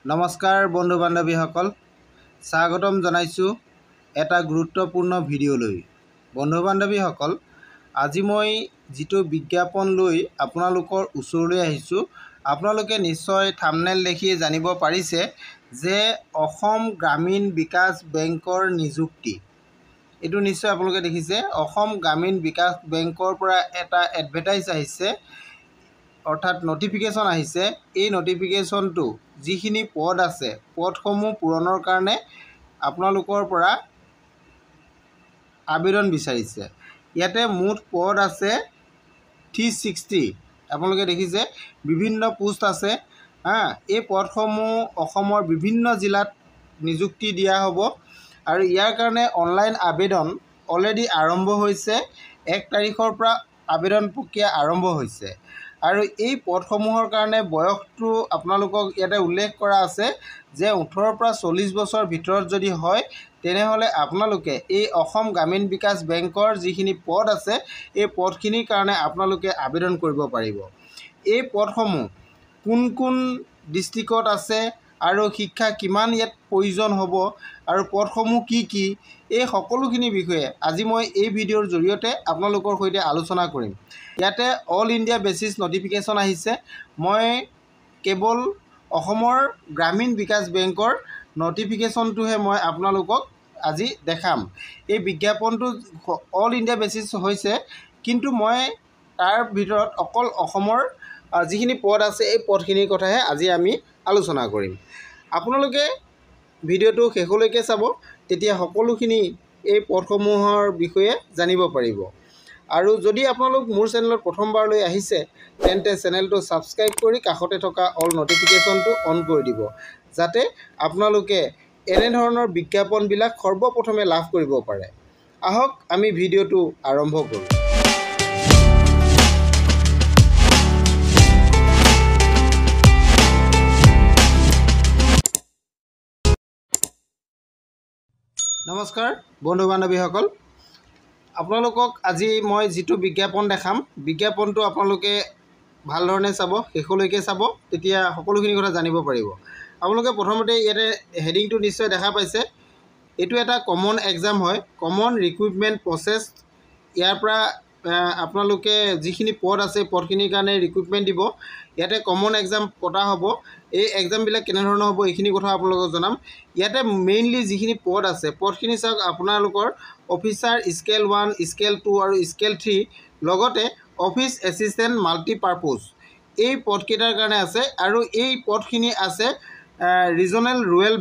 নমস্কাৰ বন্ধু বান্ধৱীসকল, স্বাগতম জনাইছোঁ এটা গুৰুত্বপূৰ্ণ ভিডিঅ'লৈ। বন্ধু বান্ধৱীসকল, আজি মই যিটো বিজ্ঞাপন লৈ আপোনালোকৰ ওচৰলৈ আহিছোঁ, আপোনালোকে নিশ্চয় থাম্বনেইল দেখি জানিব পাৰিছে যে অসম গ্ৰামীণ বিকাশ বেংকৰ নিযুক্তি। এইটো নিশ্চয় আপোনালোকে দেখিছে। অসম গ্ৰামীণ বিকাশ বেংকৰ পৰা এটা এডভাৰটাইজ আহিছে, অৰ্থাৎ নটিফিকেশ্যন আহিছে। এই নটিফিকেশ্যনটো যিখিনি পদ আছে, পদসমূহ পূৰণৰ কাৰণে আপোনালোকৰ পৰা আবেদন বিচাৰিছে। ইয়াতে মুঠ পদ আছে 360। আপোনালোকে দেখিছে বিভিন্ন পোষ্ট আছে। এই পদসমূহ অসমৰ বিভিন্ন জিলাত নিযুক্তি দিয়া হ'ব আৰু ইয়াৰ কাৰণে অনলাইন আবেদন অলৰেডি আৰম্ভ হৈছে। 1 তাৰিখৰ পৰা আবেদন প্ৰক্ৰিয়া আৰম্ভ হৈছে আৰু এই পদসমূহৰ কাৰণে বয়সটো আপোনালোকক ইয়াতে উল্লেখ কৰা আছে যে 18 পৰা 40 বছৰ ভিতৰত যদি হয় তেনেহ'লে আপোনালোকে এই অসম গ্ৰামীণ বিকাশ বেংকৰ যিখিনি পদ আছে এই পদখিনিৰ কাৰণে আপোনালোকে আবেদন কৰিব পাৰিব। এই পদসমূহ কোন কোন ডিষ্ট্ৰিক্টত আছে আৰু শিক্ষা কিমান ইয়াত প্ৰয়োজন হ'ব আৰু পদসমূহ কি কি, এই সকলোখিনি বিষয়ে আজি মই এই ভিডিঅ'ৰ জৰিয়তে আপোনালোকৰ সৈতে আলোচনা কৰিম। ইয়াতে অল ইণ্ডিয়া বেচিছ নটিফিকেশ্যন আহিছে। মই কেৱল অসমৰ গ্ৰামীণ বিকাশ বেংকৰ নটিফিকেশ্যনটোহে মই আপোনালোকক আজি দেখাম। এই বিজ্ঞাপনটো অল ইণ্ডিয়া বেচিছ হৈছে, কিন্তু মই তাৰ ভিতৰত অকল অসমৰ যিখিনি পদ আছে এই পদখিনিৰ কথাহে আজি আমি আলোচনা কৰিম। আপোনালোকে ভিডিঅ'টো শেষলৈকে চাব, তেতিয়া সকলোখিনি এই পদসমূহৰ বিষয়ে জানিব পাৰিব। আৰু যদি আপোনালোক মোৰ চেনেলত প্ৰথমবাৰলৈ আহিছে তেন্তে চেনেলটো ছাবস্ক্ৰাইব কৰি কাষতে থকা অল নটিফিকেশ্যনটো অন কৰি দিব, যাতে আপোনালোকে এনেধৰণৰ বিজ্ঞাপনবিলাক সৰ্বপ্ৰথমে লাভ কৰিব পাৰে। আহক আমি ভিডিঅ'টো আৰম্ভ কৰোঁ। নমস্কাৰ বন্ধু বান্ধৱীসকল, আপোনালোকক আজি মই যিটো বিজ্ঞাপন দেখাম, বিজ্ঞাপনটো আপোনালোকে ভালধৰণে চাব, শেষলৈকে চাব, তেতিয়া সকলোখিনি কথা জানিব পাৰিব। আপোনালোকে প্ৰথমতে ইয়াতে হেডিংটো নিশ্চয় দেখা পাইছে। এইটো এটা কমন এক্সাম হয়, কমন ৰিক্ৰুইটমেণ্ট প্ৰচেছ। ইয়াৰ পৰা আপোনালোকে যিখিনি পদ আছে পদখিনিৰ কাৰণে ৰিক্ৰুইটমেণ্ট দিব। ইয়াতে কমন এক্সাম পতা হ'ব। এই এক্সামবিলাক কেনেধৰণৰ হ'ব এইখিনি কথা আপোনালোকক জনাম। ইয়াতে মেইনলি যিখিনি পদ আছে পদখিনি চাওক, আপোনালোকৰ অফিচাৰ স্কেল 1, স্কেল 2 আৰু স্কেল 3, লগতে অফিচ এছিষ্টেণ্ট মাল্টিপাৰ্পজ, এই পদকেইটাৰ কাৰণে আছে। আৰু এই পদখিনি আছে ৰিজনেল ৰুৰেল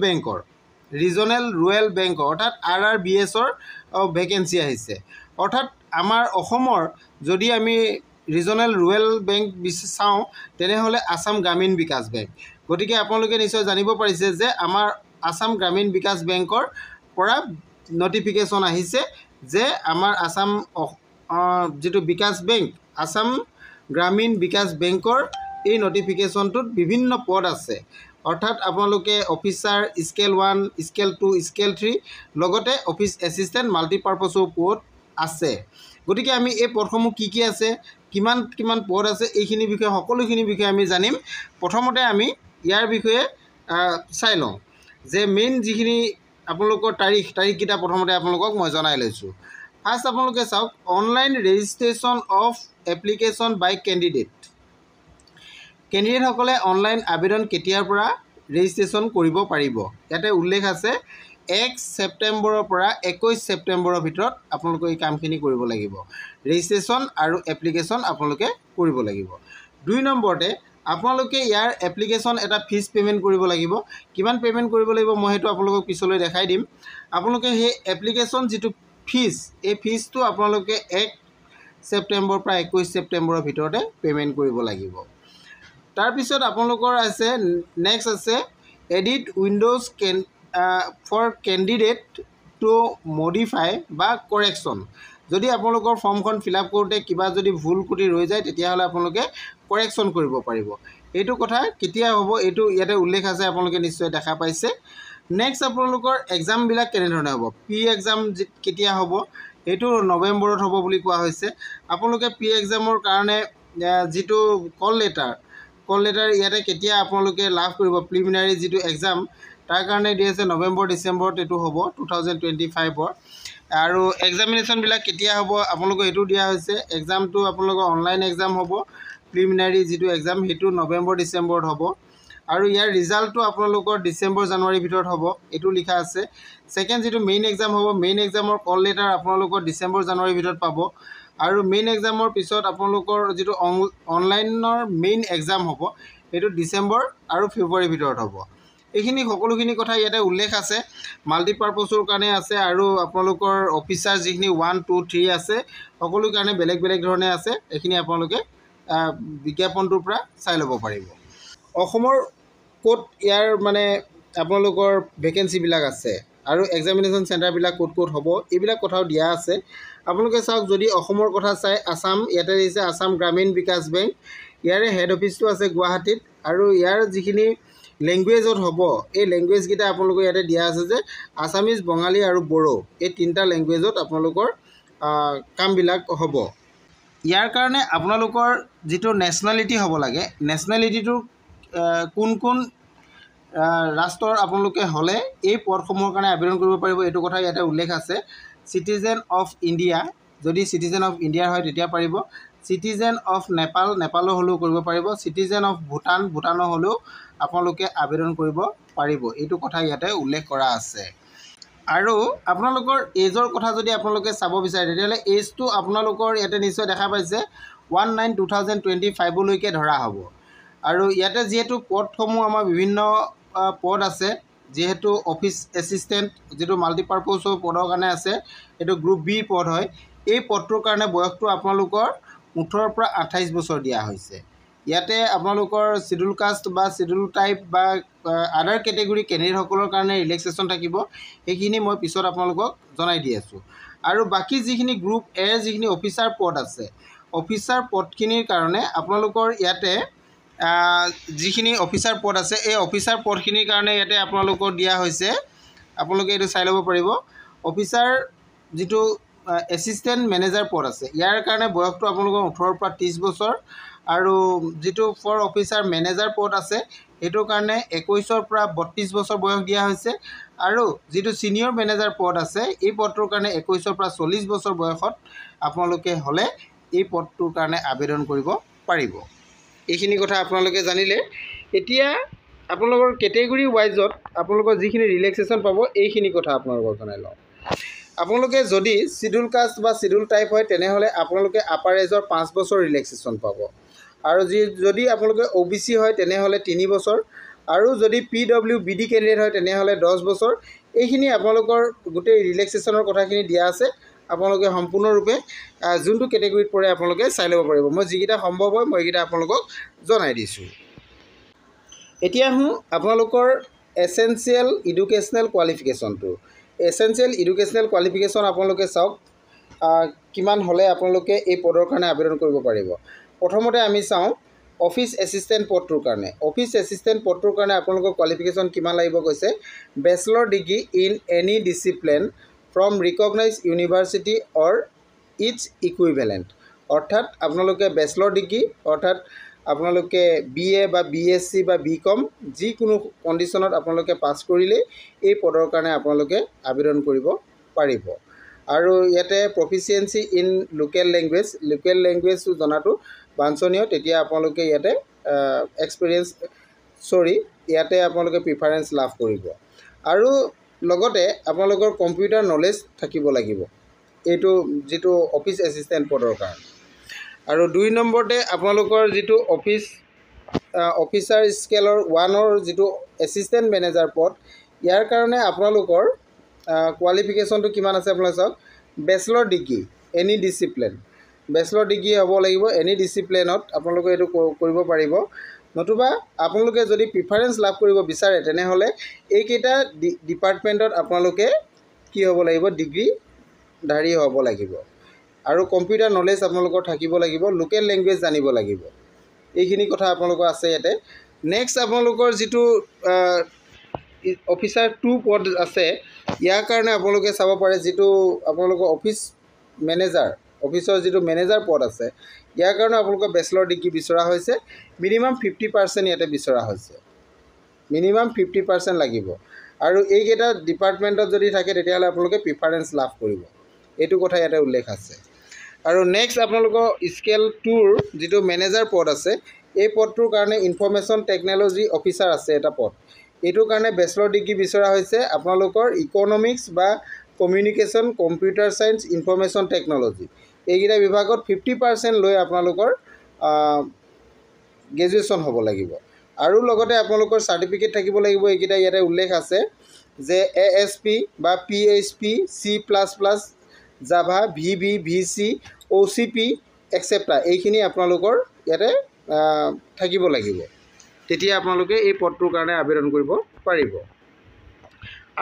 বেংকৰ অৰ্থাৎ RRBSৰ ভেকেঞ্চি আহিছে। অৰ্থাৎ আমাৰ অসমৰ যদি আমি ৰিজনেল ৰুৰেল বেংক চাওঁ তেনেহ'লে আসাম গ্ৰামীণ বিকাশ বেংক। গতিকে আপোনালোকে নিশ্চয় জানিব পাৰিছে যে আমাৰ আসাম গ্ৰামীণ বিকাশ বেংকৰ পৰা নটিফিকেশ্যন আহিছে যে আমাৰ আসাম যিটো বিকাশ বেংক, আসাম গ্ৰামীণ বিকাশ বেংকৰ এই নটিফিকেশ্যনটোত বিভিন্ন পদ আছে। অৰ্থাৎ আপোনালোকে অফিচাৰ স্কেল 1, স্কেল 2, স্কেল 3, লগতে অফিচ এছিষ্টেণ্ট মাল্টিপাৰ্পজৰ পদ আছে। গতিকে আমি এই পদসমূহ কি কি আছে, কিমান কিমান পদ আছে, এইখিনি বিষয়ে সকলোখিনি বিষয়ে আমি জানিম। প্ৰথমতে আমি ইয়াৰ বিষয়ে চাই লওঁ যে মেইন যিখিনি আপোনালোকৰ তাৰিখকেইটা প্ৰথমতে আপোনালোকক মই জনাই লৈছোঁ। ফাৰ্ষ্ট আপোনালোকে চাওক, online registration of application by কেণ্ডিডেটসকলে অনলাইন আবেদন কেতিয়াৰ পৰা ৰেজিষ্ট্ৰেশ্যন কৰিব পাৰিব। ইয়াতে উল্লেখ আছে 1 ছেপ্টেম্বৰৰ পৰা 21 ছেপ্টেম্বৰৰ ভিতৰত আপোনালোকে এই কামখিনি কৰিব লাগিব। ৰেজিষ্ট্ৰেশ্যন আৰু এপ্লিকেশ্যন আপোনালোকে কৰিব লাগিব। 2 নম্বৰতে আপোনালোকে ইয়াৰ এপ্লিকেশ্যন এটা ফিজ পে'মেণ্ট কৰিব লাগিব। কিমান পে'মেণ্ট কৰিব লাগিব মই সেইটো আপোনালোকক পিছলৈ দেখাই দিম। আপোনালোকে সেই এপ্লিকেশ্যন যিটো ফিজ, এই ফিজটো আপোনালোকে 1 ছেপ্টেম্বৰৰ পৰা 21 ছেপ্টেম্বৰৰ ভিতৰতে পে'মেণ্ট কৰিব লাগিব। তাৰপিছত আপোনালোকৰ আছে নেক্সট আছে edit windows for candidate to modify বা কৰেকশ্যন। যদি আপোনালোকৰ ফৰ্মখন ফিল আপ কৰোঁতে কিবা যদি ভুল ক্ৰুটি ৰৈ যায় তেতিয়াহ'লে আপোনালোকে কৰেকশ্যন কৰিব পাৰিব। এইটো কথা কেতিয়া হ'ব এইটো ইয়াতে উল্লেখ আছে, আপোনালোকে নিশ্চয় দেখা পাইছে। নেক্সট আপোনালোকৰ এক্সামবিলাক কেনেধৰণে হ'ব, প্ৰি এক্সাম কেতিয়া হ'ব, এইটো নৱেম্বৰত হ'ব বুলি কোৱা হৈছে। আপোনালোকে প্ৰি এক্সামৰ কাৰণে যিটো কল লেটাৰ কল লেটাৰ ইয়াতে কেতিয়া আপোনালোকে লাভ কৰিব প্ৰিলিমিনাৰী যিটো এক্সাম তাৰ কাৰণে দি আছে নৱেম্বৰ ডিচেম্বৰত এইটো হ'ব 2025 আৰু এক্সামিনেশ্যনবিলাক কেতিয়া হ'ব আপোনালোকক এইটো দিয়া হৈছে এক্সামটো আপোনালোকৰ অনলাইন এক্সাম হ'ব প্ৰিলিমিনাৰী যিটো এক্সাম সেইটো নৱেম্বৰ ডিচেম্বৰত হ'ব আৰু ইয়াৰ ৰিজাল্টটো আপোনালোকৰ ডিচেম্বৰ জানুৱাৰীৰ ভিতৰত হ'ব এইটো লিখা আছে সেকেন্ড যিটো মেইন এক্সাম হ'ব মেইন এক্সামৰ কল লেটাৰ আপোনালোকৰ ডিচেম্বৰ জানুৱাৰীৰ ভিতৰত পাব আৰু মেইন এক্সামৰ পিছত আপোনালোকৰ যিটো অনলাইনৰ মেইন এক্সাম হ'ব এইটো ডিচেম্বৰ আৰু ফেব্ৰুৱাৰীৰ ভিতৰত হ'ব এইখিনি সকলোখিনি কথা ইয়াতে উল্লেখ আছে মাল্টিপাৰপজৰ কাৰণে আছে আৰু আপোনালোকৰ অফিচাৰ যিখিনি 1 2 3 আছে সকলো কাৰণে বেলেগ বেলেগ ধৰণে আছে এইখিনি আপোনালোকে বিজ্ঞাপনটোৰ পৰা চাই ল'ব পাৰিব অসমৰ ক'ত ইয়াৰ মানে আপোনালোকৰ ভেকেন্সিবিলাক আছে আৰু এক্সামিনেশ্যন চেণ্টাৰবিলাক ক'ত ক'ত হ'ব এইবিলাক কথাও দিয়া আছে আপোনালোকে চাওক যদি অসমৰ কথা চাই আসাম ইয়াতে দিছে আসাম গ্ৰামীণ বিকাশ বেংক ইয়াৰে হেড অফিচটো আছে গুৱাহাটীত আৰু ইয়াৰ যিখিনি লেংগুৱেজত হ'ব এই লেংগুৱেজকেইটা আপোনালোকৰ ইয়াতে দিয়া আছে যে আছামিজ বঙালী আৰু বড়ো এই তিনিটা লেংগুৱেজত আপোনালোকৰ কামবিলাক হ'ব ইয়াৰ কাৰণে আপোনালোকৰ যিটো নেশ্যনেলিটি হ'ব লাগে নেশ্যনেলিটিটো কোন কোন ৰাষ্ট্ৰৰ আপোনালোকে হ'লে এই পদসমূহৰ কাৰণে আবেদন কৰিব পাৰিব এইটো কথা ইয়াতে উল্লেখ আছে চিটিজেন অফ ইণ্ডিয়া যদি চিটিজেন অফ ইণ্ডিয়াৰ হয় তেতিয়া পাৰিব চিটিজেন অফ নেপাল নেপালৰ হ'লেও কৰিব পাৰিব চিটিজেন অফ ভূটান ভূটানৰ হ'লেও আপোনালোকে আবেদন কৰিব পাৰিব এইটো কথা ইয়াতে উল্লেখ কৰা আছে আৰু আপোনালোকৰ এজৰ কথা যদি আপোনালোকে চাব বিচাৰে তেতিয়াহ'লে এজটো আপোনালোকৰ ইয়াতে নিশ্চয় দেখা পাইছে 19/2025 লৈকে ধৰা হ'ব আৰু ইয়াতে যিহেতু পদসমূহ আমাৰ বিভিন্ন পদ আছে যেহেতু অফিচ এছিষ্টেণ্ট যিটো মাল্টিপাৰপজৰ পদৰ কাৰণে আছে এইটো গ্ৰুপ বি পদ হয় এই পদটোৰ কাৰণে বয়সটো আপোনালোকৰ 18 পৰা 28 বছৰ দিয়া হৈছে ইয়াতে আপোনালোকৰ শিডিউল কাষ্ট বা শিডিউল টাইপ বা আদাৰ কেটেগৰী কেণ্ডিডেটসকলৰ কাৰণে ৰিলেক্সেশ্যন থাকিব এইখিনি মই পিছত আপোনালোকক জনাই দি আছোঁ আৰু বাকী যিখিনি গ্ৰুপ এ যিখিনি অফিচাৰ পদ আছে অফিচাৰ পদখিনিৰ কাৰণে আপোনালোকৰ ইয়াতে যিখিনি অফিচাৰ পদ আছে এই অফিচাৰ পদখিনিৰ কাৰণে ইয়াতে আপোনালোকৰ দিয়া হৈছে আপোনালোকে এইটো চাই ল'ব পাৰিব অফিচাৰ যিটো এছিষ্টেণ্ট মেনেজাৰ পদ আছে ইয়াৰ কাৰণে বয়সটো আপোনালোকৰ 18 পৰা 30 বছৰ আৰু যিটো ফৰ অফিচাৰ মেনেজাৰ পদ আছে এইটোৰ কাৰণে 21 পৰা 32 বছৰ বয়স দিয়া হৈছে আৰু যিটো ছিনিয়ৰ মেনেজাৰ পদ আছে এই পদটোৰ কাৰণে 21 পৰা 40 বছৰ বয়সত আপোনালোকে হ'লে এই পদটোৰ কাৰণে আবেদন কৰিব পাৰিব এইখিনি কথা আপোনালোকে জানিলে এতিয়া আপোনালোকৰ কেটেগৰী ৱাইজত আপোনালোকৰ যিখিনি ৰিলেক্সেশ্যন পাব এইখিনি কথা আপোনালোকক জনাই লওঁ আপোনালোকে যদি শিডিউল কাষ্ট বা শিডিউল টাইপ হয় তেনেহ'লে আপোনালোকে আপাৰ এজৰ 5 বছৰ ৰিলেক্সেশ্যন পাব আৰু যদি আপোনালোকে OBC হয় তেনেহ'লে 3 বছৰ আৰু যদি PWBD কেণ্ডিডেট হয় তেনেহ'লে 10 বছৰ এইখিনি আপোনালোকৰ গোটেই ৰিলেক্সেশ্যনৰ কথাখিনি দিয়া আছে আপোনালোকে সম্পূৰ্ণৰূপে যোনটো কেটেগৰীত পৰে আপোনালোকে চাই ল'ব পাৰিব মই যিকেইটা সম্ভৱ হয় মই এইকেইটা আপোনালোকক জনাই দিছোঁ এতিয়া আপোনালোকৰ এছেঞ্চিয়েল এডুকেশ্যনেল কোৱালিফিকেশ্যনটো এছেঞ্চিয়েল এডুকেশ্যনেল কোৱালিফিকেশ্যন আপোনালোকে চাওক কিমান হ'লে আপোনালোকে এই পদৰ কাৰণে আবেদন কৰিব পাৰিব প্ৰথমতে আমি চাওঁ অফিচ এছিষ্টেণ্ট পদটোৰ কাৰণে অফিচ এছিষ্টেণ্ট পদটোৰ কাৰণে আপোনালোকৰ কোৱালিফিকেশ্যন কিমান লাগিব কৈছে bachelor degree in any discipline from recognise university or its equivalent অৰ্থাৎ আপোনালোকে বেচেলৰ ডিগ্ৰী অৰ্থাৎ আপোনালোকে BA বা BSc বা BCom যিকোনো কণ্ডিশ্যনত আপোনালোকে পাছ কৰিলে এই পদৰ কাৰণে আপোনালোকে আবেদন কৰিব পাৰিব আৰু ইয়াতে প্ৰফিচিয়েঞ্চি ইন লোকেল লেংগুৱেজটো জনাটো বাঞ্ছনীয় তেতিয়া আপোনালোকে ইয়াতে ইয়াতে আপোনালোকে প্ৰিফাৰেঞ্চ লাভ কৰিব আৰু লগতে আপোনালোকৰ কম্পিউটাৰ নলেজ থাকিব লাগিব এইটো যিটো অফিচ এছিষ্টেণ্ট পদৰ কাৰণে আৰু 2 নম্বৰতে আপোনালোকৰ যিটো অফিচাৰ স্কেলৰ 1ৰ যিটো এছিষ্টেণ্ট মেনেজাৰ পদ ইয়াৰ কাৰণে আপোনালোকৰ কোৱালিফিকেশ্যনটো কিমান আছে আপোনালোকে চাওক bachelor degree any discipline bachelor degree হ'ব লাগিব এনি ডিচিপ্লিনত আপোনালোকে এইটো কৰিব পাৰিব নতুবা আপোনালোকে যদি প্ৰিফাৰেঞ্চ লাভ কৰিব বিচাৰে তেনেহ'লে এইকেইটা ডিপাৰ্টমেণ্টত আপোনালোকে কি হ'ব লাগিব ডিগ্ৰীধাৰী হ'ব লাগিব আৰু কম্পিউটাৰ নলেজ আপোনালোকৰ থাকিব লাগিব লোকেল লেংগুৱেজ জানিব লাগিব এইখিনি কথা আপোনালোকৰ আছে ইয়াতে নেক্সট আপোনালোকৰ যিটো অফিচাৰ 2 পদ আছে ইয়াৰ কাৰণে আপোনালোকে চাব পাৰে যিটো আপোনালোকৰ অফিচৰ যিটো মেনেজাৰ পদ আছে ইয়াৰ কাৰণে আপোনালোকৰ বেচেলৰ ডিগ্ৰী বিচৰা হৈছে মিনিমাম 50% ইয়াতে বিচৰা হৈছে মিনিমাম 50% লাগিব আৰু এইকেইটা ডিপাৰ্টমেণ্টত যদি থাকে তেতিয়াহ'লে আপোনালোকে প্ৰিফাৰেঞ্চ লাভ কৰিব এইটো কথা ইয়াতে উল্লেখ আছে আৰু নেক্সট আপোনালোকৰ স্কেল 2ৰ যিটো মেনেজাৰ পদ আছে এই পদটোৰ কাৰণে ইনফৰমেশ্যন টেকন'লজি অফিচাৰ আছে এটা পদ এইটোৰ কাৰণে বেচেলৰ ডিগ্ৰী বিচৰা হৈছে আপোনালোকৰ ইকনমিক্স বা communication computer science information technology এইকেইটা বিভাগত 50% লৈ আপোনালোকৰ গ্ৰেজুৱেশ্যন হ'ব লাগিব আৰু লগতে আপোনালোকৰ চাৰ্টিফিকেট থাকিব লাগিব এইকেইটা ইয়াতে উল্লেখ আছে যে ASP বা PHP C++ Java VB VC OCP et cetera এইখিনি আপোনালোকৰ ইয়াতে থাকিব লাগিব তেতিয়া আপোনালোকে এই পদটোৰ কাৰণে আবেদন কৰিব পাৰিব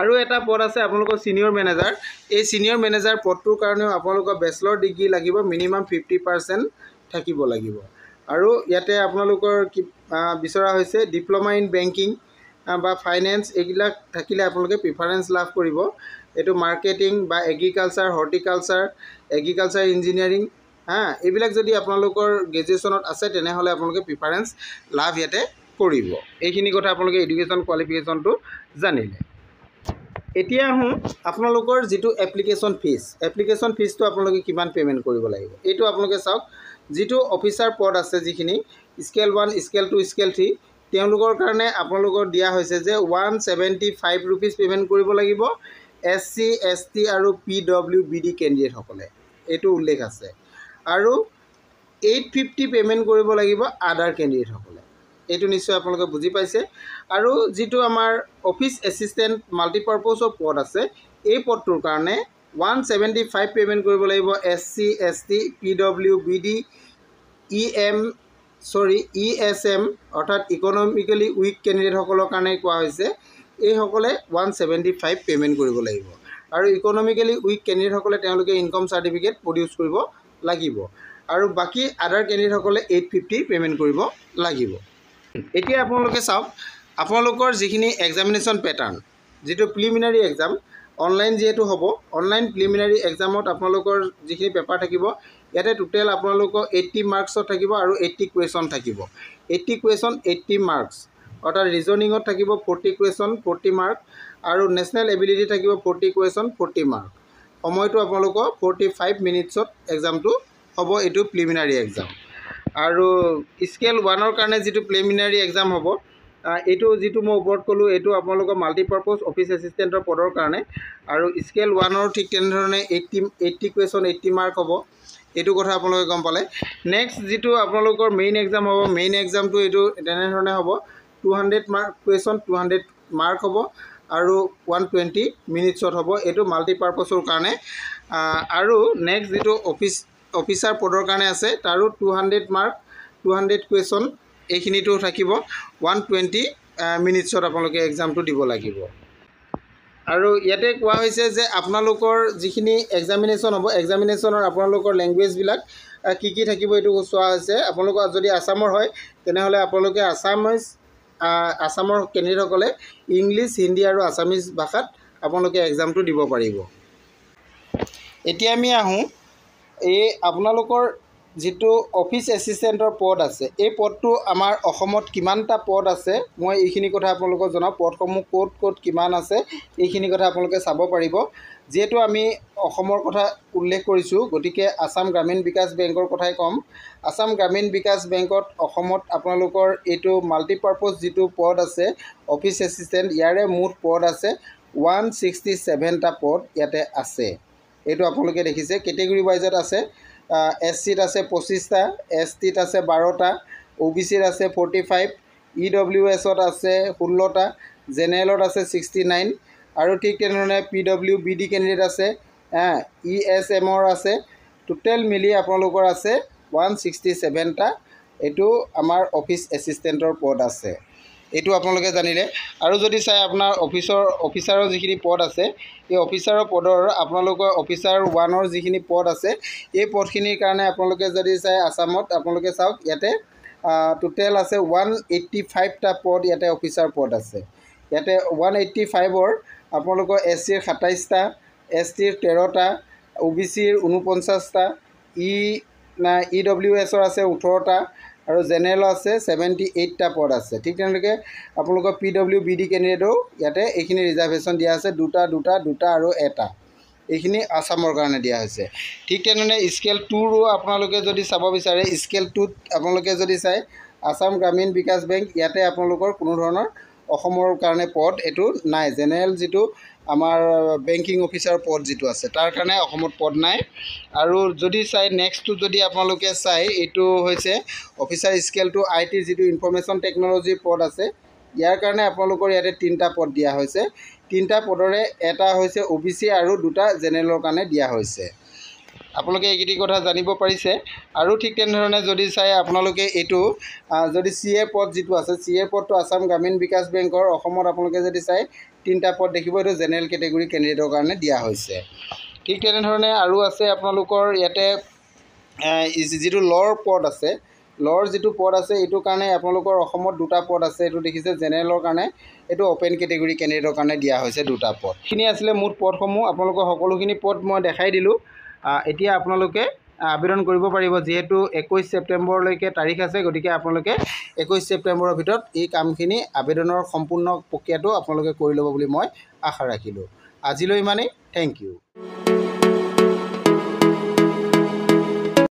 আৰু এটা পদ আছে আপোনালোকৰ সিনিয়ৰ মেনেজাৰ এই সিনিয়ৰ মেনেজাৰ পদটোৰ কাৰণেও আপোনালোকৰ বেচেলৰ ডিগ্ৰী লাগিব মিনিমাম 50% থাকিব লাগিব আৰু ইয়াতে আপোনালোকৰ বিচৰা হৈছে ডিপ্ল'মা ইন বেংকিং বা ফাইনেন্স এইবিলাক থাকিলে আপোনালোকে প্ৰিফাৰেঞ্চ লাভ কৰিব এইটো মাৰ্কেটিং বা এগ্ৰিকালচাৰ হৰ্টিকালচাৰ এগ্ৰিকালচাৰ ইঞ্জিনিয়াৰিং এইবিলাক যদি আপোনালোকৰ গ্ৰেজুৱেশ্যনত আছে তেনেহ'লে আপোনালোকে প্ৰিফাৰেঞ্চ লাভ ইয়াতে কৰিব এইখিনি কথা আপোনালোকে এডুকেশ্যন কোৱালিফিকেশ্যনটো জানিলে এতিয়া আহোঁ আপোনালোকৰ যিটো এপ্লিকেশ্যন ফিজটো আপোনালোকে কিমান পে'মেণ্ট কৰিব লাগিব এইটো আপোনালোকে চাওক যিটো অফিচাৰ পদ আছে যিখিনি স্কেল 1 স্কেল 2 স্কেল 3 তেওঁলোকৰ কাৰণে আপোনালোকৰ দিয়া হৈছে যে 175 ৰুপিজ পে'মেণ্ট কৰিব লাগিব SC ST আৰু PWBD কেণ্ডিডেটসকলে এইটো উল্লেখ আছে আৰু 850 পে'মেণ্ট কৰিব লাগিব আদাৰ কেণ্ডিডেটসকলে এইটো নিশ্চয় আপোনালোকে বুজি পাইছে আৰু যিটো আমাৰ অফিচ এছিষ্টেণ্ট মাল্টিপাৰ্পজৰ পদ আছে এই পদটোৰ কাৰণে 175 পে'মেণ্ট কৰিব লাগিব SC ST PWBD ESM অৰ্থাৎ ইকনমিকেলি উইক কেণ্ডিডেটসকলৰ কাৰণে কোৱা হৈছে এইসকলে 175 পে'মেণ্ট কৰিব লাগিব আৰু ইকনমিকেলি উইক কেণ্ডিডেটসকলে তেওঁলোকে ইনকম চাৰ্টিফিকেট প্ৰডিউচ কৰিব লাগিব আৰু বাকী আদাৰ কেণ্ডিডেটসকলে 850 পে'মেণ্ট কৰিব লাগিব এতিয়া আপোনালোকে চাওক আপোনালোকৰ যিখিনি এক্সামিনেশ্যন পেটাৰ্ণ যিটো প্ৰিলিমিনাৰী এক্সাম অনলাইন যিহেতু হ'ব অনলাইন প্ৰিলিমিনাৰী এক্সামত আপোনালোকৰ যিখিনি পেপাৰ থাকিব ইয়াতে টোটেল আপোনালোকৰ 80 মাৰ্কছত থাকিব আৰু 80 কুৱেশ্যন থাকিব 80 কুৱেশ্যন 80 মাৰ্কছ অৰ্থাৎ ৰিজনিঙত থাকিব 40 কুৱেশ্যন 40 মাৰ্ক আৰু নেশ্যনেল এবিলিটি থাকিব 40 কুৱেশ্যন 40 মাৰ্ক সময়টো আপোনালোকৰ 45 মিনিটছত এক্সামটো হ'ব এইটো প্ৰিলিমিনাৰী এক্সাম আৰু স্কেল 1ৰ কাৰণে যিটো প্ৰিলিমিনাৰী এক্সাম হ'ব এইটো যিটো মই ওপৰত ক'লোঁ এইটো আপোনালোকৰ মাল্টিপাৰ্পজ অফিচ এছিষ্টেণ্টৰ পদৰ কাৰণে আৰু স্কেল 1ৰ ঠিক তেনেধৰণে 80 কুৱেশ্যন 80 মাৰ্ক হ'ব এইটো কথা আপোনালোকে গম পালে নেক্সট যিটো আপোনালোকৰ মেইন এক্সাম হ'ব মেইন এক্সামটো এইটো তেনেধৰণে হ'ব 200 মাৰ্ক কুৱেশ্যন 200 মাৰ্ক হ'ব আৰু 120 মিনিটছত হ'ব এইটো মাল্টিপাৰ্পজৰ কাৰণে আৰু নেক্সট যিটো অফিচাৰ পদৰ কাৰণে আছে তাৰো 200 মাৰ্ক 200 কুৱেশ্যন এইখিনিতো থাকিব 120 মিনিটছত আপোনালোকে এক্সামটো দিব লাগিব আৰু ইয়াতে কোৱা হৈছে যে আপোনালোকৰ যিখিনি এক্সামিনেশ্যন হ'ব এক্সামিনেশ্যনৰ আপোনালোকৰ লেংগুৱেজবিলাক কি কি থাকিব এইটো চোৱা হৈছে আপোনালোকৰ যদি আছামৰ হয় তেনেহ'লে আপোনালোকে আছামৰ কেণ্ডিডেটসকলে ইংলিছ হিন্দী আৰু আছামিজ ভাষাত আপোনালোকে এক্সামটো দিব পাৰিব এতিয়া আমি আহোঁ এই আপোনালোকৰ যিটো অফিচ এছিষ্টেণ্টৰ পদ আছে এই পদটো আমাৰ অসমত কিমানটা পদ আছে মই এইখিনি কথা আপোনালোকক জনাওঁ পদসমূহ ক'ত কিমান আছে এইখিনি কথা আপোনালোকে চাব পাৰিব যেহেতু আমি অসমৰ কথা উল্লেখ কৰিছোঁ গতিকে আসাম গ্ৰামীণ বিকাশ বেংকৰ কথাই ক'ম আসাম গ্ৰামীণ বিকাশ বেংকত অসমত আপোনালোকৰ এইটো মাল্টিপাৰ্পজ যিটো পদ আছে অফিচ এছিষ্টেণ্ট ইয়াৰে মুঠ পদ আছে 167টা পদ ইয়াতে আছে এইটো আপোনালোকে দেখিছে কেটেগৰী ৱাইজত আছে SCত আছে 25টা STত আছে 12টা OBCত আছে 45 EWSত আছে 16টা জেনেৰেলত আছে 69 আৰু ঠিক তেনেধৰণে PWBD কেণ্ডিডেট আছে ESMৰ আছে টোটেল মিলি আপোনালোকৰ আছে 167টা এইটো আমাৰ অফিচ এছিষ্টেণ্টৰ পদ আছে এইটো আপোনালোকে জানিলে আৰু যদি চাই আপোনাৰ অফিচাৰৰ যিখিনি পদ আছে এই অফিচাৰৰ পদৰ আপোনালোকৰ অফিচাৰ 1ৰ যিখিনি পদ আছে এই পদখিনিৰ কাৰণে আপোনালোকে যদি চাই আসামত আপোনালোকে চাওক ইয়াতে টোটেল আছে 185টা পদ ইয়াতে অফিচাৰ পদ আছে ইয়াতে 185ৰ আপোনালোকৰ SCৰ 27টা STৰ 13টা OBCৰ 49টা EWSৰ আছে 18টা আৰু জেনেৰেলৰ আছে 78টা পদ আছে। ঠিক তেনেকৈ আপোনালোকৰ PWBD কেণ্ডিডেটৰো ইয়াতে এইখিনি ৰিজাৰ্ভেশ্যন দিয়া আছে, দুটা আৰু এটা। এইখিনি আছামৰ কাৰণে দিয়া হৈছে। ঠিক তেনেধৰণে স্কেল 2ৰো আপোনালোকে যদি চাব বিচাৰে, স্কেল 2ত আপোনালোকে যদি চায় আছাম গ্ৰামীণ বিকাশ বেংক, ইয়াতে আপোনালোকৰ কোনো ধৰণৰ অসমৰ কাৰণে পদ এইটো নাই। জেনেৰেল যিটো আমাৰ বেংকিং অফিচাৰ পদ যিটো আছে তাৰ কাৰণে অসমত পদ নাই। আৰু যদি চাই নেক্সটটো যদি আপোনালোকে চাই, এইটো হৈছে অফিচাৰ স্কেল 2 IT যিটো ইনফৰমেশ্যন টেকন'লজিৰ পদ আছে, ইয়াৰ কাৰণে আপোনালোকৰ ইয়াতে 3টা পদ দিয়া হৈছে। 3টা পদৰে এটা হৈছে OBC আৰু 2টা জেনেৰেলৰ কাৰণে দিয়া হৈছে। আপোনালোকে এইকেইটি কথা জানিব পাৰিছে। আৰু ঠিক তেনেধৰণে যদি চাই আপোনালোকে এইটো যদি CA পদ যিটো আছে, CA পদটো আছাম গ্ৰামীণ বিকাশ বেংকৰ অসমত আপোনালোকে যদি চাই 3টা পদ দেখিব, এইটো জেনেৰেল কেটেগৰী কেণ্ডিডেটৰ কাৰণে দিয়া হৈছে। ঠিক তেনেধৰণে আৰু আছে আপোনালোকৰ ইয়াতে যিটো লৰ পদ আছে, লৰ যিটো পদ আছে এইটো কাৰণে আপোনালোকৰ অসমত 2টা পদ আছে। এইটো দেখিছে জেনেৰেলৰ কাৰণে, এইটো অ'পেন কেটেগৰী কেণ্ডিডেটৰ কাৰণে দিয়া হৈছে 2টা পদ। এইখিনি আছিলে মুঠ পদসমূহ। আপোনালোকৰ সকলোখিনি পদ মই দেখাই দিলোঁ। এতিয়া আপোনালোকে আবেদন কৰিব পাৰিব, যিহেতু 21 ছেপ্টেম্বৰলৈকে তাৰিখ আছে, গতিকে আপোনালোকে 21 ছেপ্টেম্বৰৰ ভিতৰত এই কামখিনি আবেদনৰ সম্পূৰ্ণ প্ৰক্ৰিয়াটো আপোনালোকে কৰি ল'ব বুলি মই আশা ৰাখিলোঁ। আজিলৈ ইমানেই। Thank U.